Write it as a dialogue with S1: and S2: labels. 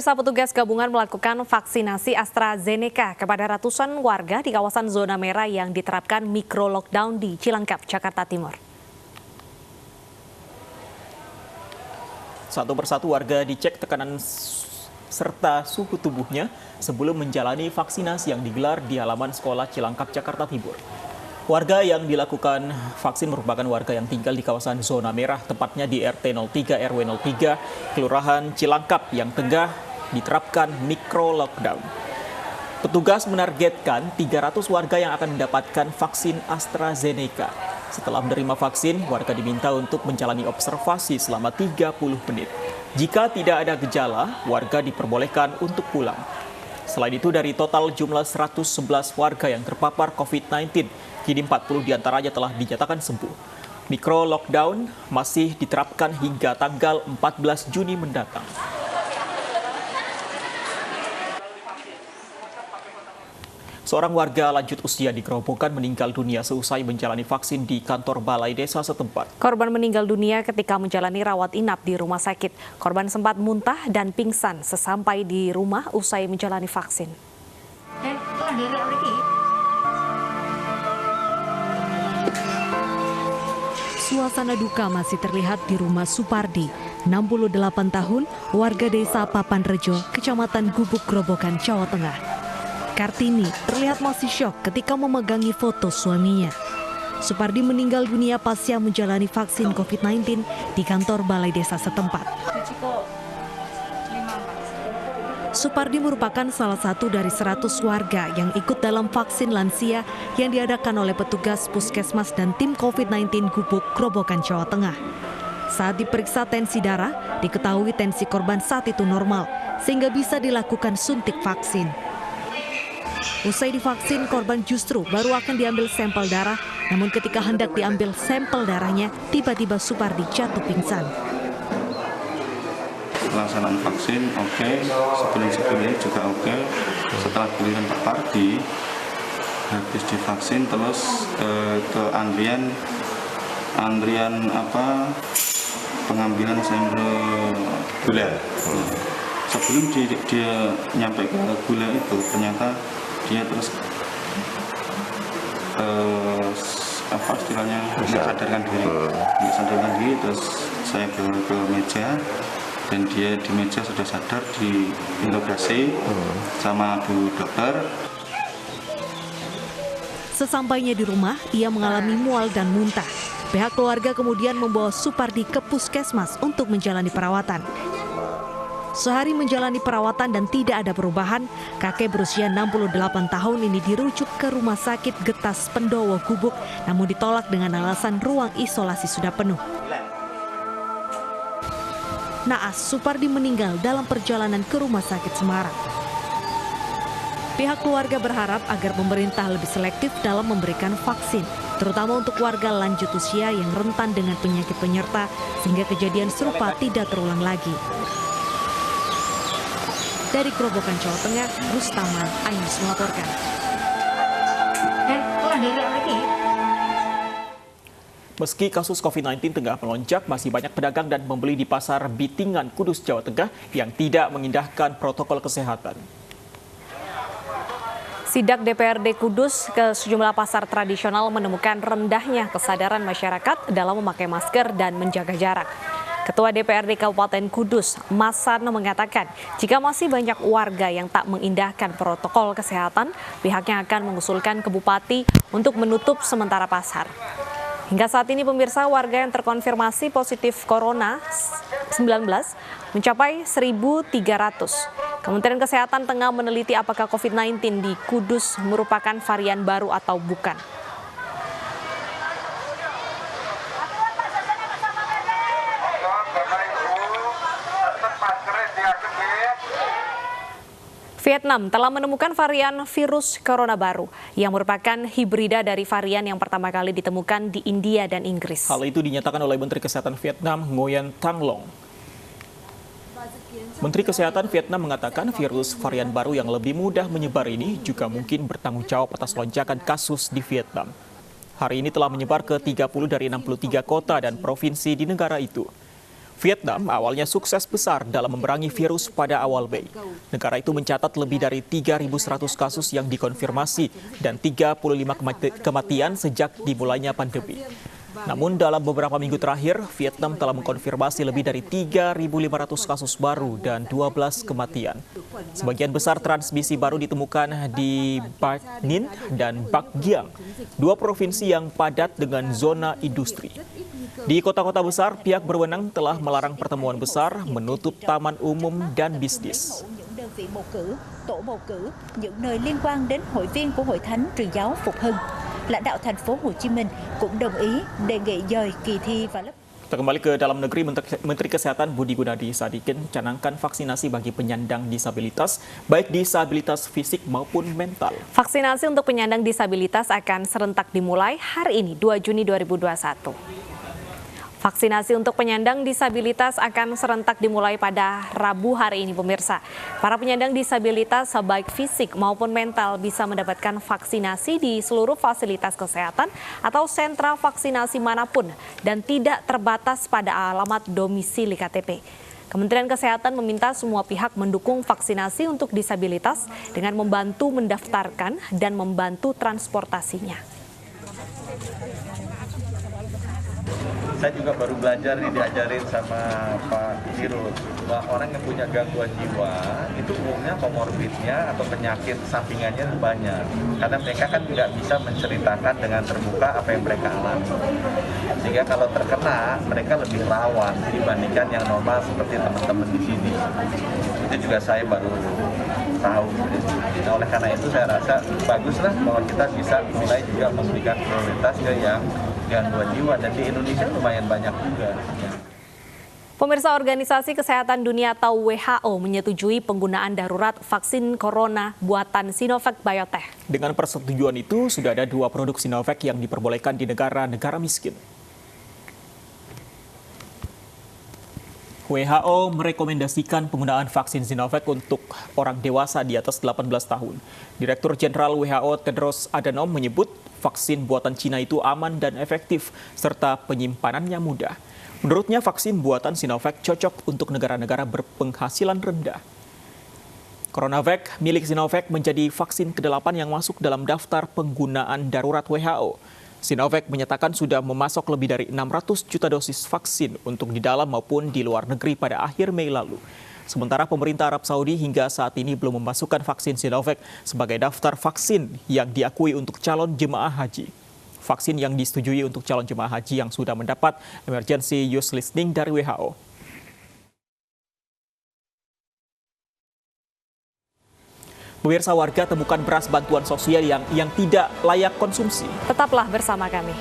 S1: Pemirsa, petugas gabungan melakukan vaksinasi AstraZeneca kepada ratusan warga di kawasan zona merah yang diterapkan mikro lockdown di Cilangkap, Jakarta Timur.
S2: Satu persatu warga dicek tekanan serta suhu tubuhnya sebelum menjalani vaksinasi yang digelar di halaman sekolah Cilangkap, Jakarta Timur. Warga yang dilakukan vaksin merupakan warga yang tinggal di kawasan zona merah, tepatnya di RT 03 RW 03, Kelurahan Cilangkap yang tengah diterapkan mikro lockdown. Petugas menargetkan 300 warga yang akan mendapatkan vaksin AstraZeneca. Setelah menerima vaksin, warga diminta untuk menjalani observasi selama 30 menit. Jika tidak ada gejala, warga diperbolehkan untuk pulang. Selain itu, dari total jumlah 111 warga yang terpapar COVID-19, kini 40 diantaranya telah dinyatakan sembuh. Mikro lockdown masih diterapkan hingga tanggal 14 Juni mendatang. Seorang warga lanjut usia di Gerobokan meninggal dunia seusai menjalani vaksin di kantor balai desa setempat.
S1: Korban meninggal dunia ketika menjalani rawat inap di rumah sakit. Korban sempat muntah dan pingsan sesampai di rumah usai menjalani vaksin. Suasana duka masih terlihat di rumah Supardi, 68 tahun, warga desa Papanrejo, Kecamatan Gubuk, Gerobokan, Jawa Tengah. Kartini terlihat masih syok ketika memegangi foto suaminya. Supardi meninggal dunia pasca menjalani vaksin COVID-19 di kantor balai desa setempat. Supardi merupakan salah satu dari 100 warga yang ikut dalam vaksin lansia yang diadakan oleh petugas puskesmas dan tim COVID-19 Gubuk, Gerobokan, Jawa Tengah. Saat diperiksa tensi darah, diketahui tensi korban saat itu normal, sehingga bisa dilakukan suntik vaksin. Usai divaksin, korban justru baru akan diambil sampel darah, namun ketika hendak diambil sampel darahnya, tiba-tiba Supardi jatuh pingsan.
S3: Pelaksanaan vaksin oke, sebelum-sebelumnya juga oke. Setelah giliran Pak Pardi, habis divaksin terus ke antrian pengambilan sampel gula. Sebelum dia nyampe ke gula itu, ternyata dia terus istilahnya nggak sadarkan diri, terus saya bawa ke meja dan dia di meja sudah sadar, diinterogasi sama Bu Dokter.
S1: Sesampainya di rumah, ia mengalami mual dan muntah. Pihak keluarga kemudian membawa Supardi ke puskesmas untuk menjalani perawatan. Sehari menjalani perawatan dan tidak ada perubahan, kakek berusia 68 tahun ini dirujuk ke Rumah Sakit Getas Pendowo Gubuk, namun ditolak dengan alasan ruang isolasi sudah penuh. Naas, Supardi meninggal dalam perjalanan ke Rumah Sakit Semarang. Pihak keluarga berharap agar pemerintah lebih selektif dalam memberikan vaksin, terutama untuk warga lanjut usia yang rentan dengan penyakit penyerta, sehingga kejadian serupa tidak terulang lagi. Dari Gerobokan, Jawa Tengah, Rustaman Ainus melaporkan.
S2: Meski kasus COVID-19 tengah melonjak, masih banyak pedagang dan pembeli di Pasar Bitingan, Kudus, Jawa Tengah yang tidak mengindahkan protokol kesehatan.
S1: Sidak DPRD Kudus ke sejumlah pasar tradisional menemukan rendahnya kesadaran masyarakat dalam memakai masker dan menjaga jarak. Ketua DPRD Kabupaten Kudus, Mas Sarno, mengatakan jika masih banyak warga yang tak mengindahkan protokol kesehatan, pihaknya akan mengusulkan ke Bupati untuk menutup sementara pasar. Hingga saat ini, pemirsa, warga yang terkonfirmasi positif Corona-19 mencapai 1.300. Kementerian Kesehatan tengah meneliti apakah COVID-19 di Kudus merupakan varian baru atau bukan. Vietnam telah menemukan varian virus corona baru yang merupakan hibrida dari varian yang pertama kali ditemukan di India dan Inggris.
S2: Hal itu dinyatakan oleh Menteri Kesehatan Vietnam, Nguyen Thanh Long. Menteri Kesehatan Vietnam mengatakan virus varian baru yang lebih mudah menyebar ini juga mungkin bertanggung jawab atas lonjakan kasus di Vietnam. Hari ini telah menyebar ke 30 dari 63 kota dan provinsi di negara itu. Vietnam awalnya sukses besar dalam memerangi virus pada awal Mei. Negara itu mencatat lebih dari 3.100 kasus yang dikonfirmasi dan 35 kematian sejak dimulainya pandemi. Namun dalam beberapa minggu terakhir, Vietnam telah mengkonfirmasi lebih dari 3.500 kasus baru dan 12 kematian. Sebagian besar transmisi baru ditemukan di Bac Ninh dan Bac Giang, dua provinsi yang padat dengan zona industri. Di kota-kota besar, pihak berwenang telah melarang pertemuan besar, menutup taman umum dan bisnis.
S4: Đơn vị bầu cử, tổ bầu cử, những nơi liên quan đến hội viên của Hội Thánh Truyền giáo Phục Hưng. Lãnh đạo thành phố Hồ Chí Minh cũng đồng ý đề nghị dời kỳ thi vào lớp.
S2: Kita kembali ke dalam negeri, Menteri Kesehatan Budi Gunadi Sadikin canangkan vaksinasi bagi penyandang disabilitas, baik disabilitas fisik maupun mental.
S1: Vaksinasi untuk penyandang disabilitas akan serentak dimulai hari ini, 2 Juni 2021. Vaksinasi untuk penyandang disabilitas akan serentak dimulai pada Rabu hari ini, pemirsa. Para penyandang disabilitas baik fisik maupun mental bisa mendapatkan vaksinasi di seluruh fasilitas kesehatan atau sentra vaksinasi manapun dan tidak terbatas pada alamat domisili KTP. Kementerian Kesehatan meminta semua pihak mendukung vaksinasi untuk disabilitas dengan membantu mendaftarkan dan membantu transportasinya.
S5: Saya juga baru belajar nih, diajarin sama Pak Dirut bahwa orang yang punya gangguan jiwa itu umumnya komorbidnya atau penyakit sampingannya banyak, karena mereka kan tidak bisa menceritakan dengan terbuka apa yang mereka alami, sehingga kalau terkena mereka lebih rawan dibandingkan yang normal seperti teman-teman di sini. Itu juga saya baru tahu. Nah, oleh karena itu saya rasa baguslah bahwa kita bisa mulai juga memberikan prioritas ke yang gangguan jiwa, dan di Indonesia lumayan banyak juga.
S1: Pemirsa, Organisasi Kesehatan Dunia atau WHO menyetujui penggunaan darurat vaksin corona buatan Sinovac Biotech.
S2: Dengan persetujuan itu, sudah ada 2 produk Sinovac yang diperbolehkan di negara-negara miskin. WHO merekomendasikan penggunaan vaksin Sinovac untuk orang dewasa di atas 18 tahun. Direktur Jenderal WHO Tedros Adhanom menyebut vaksin buatan Cina itu aman dan efektif, serta penyimpanannya mudah. Menurutnya, vaksin buatan Sinovac cocok untuk negara-negara berpenghasilan rendah. CoronaVac milik Sinovac menjadi vaksin ke-8 yang masuk dalam daftar penggunaan darurat WHO. Sinovac menyatakan sudah memasok lebih dari 600 juta dosis vaksin untuk di dalam maupun di luar negeri pada akhir Mei lalu. Sementara pemerintah Arab Saudi hingga saat ini belum memasukkan vaksin Sinovac sebagai daftar vaksin yang diakui untuk calon jemaah haji. Vaksin yang disetujui untuk calon jemaah haji yang sudah mendapat emergency use listing dari WHO. Pemirsa, warga temukan beras bantuan sosial yang tidak layak konsumsi.
S1: Tetaplah bersama kami.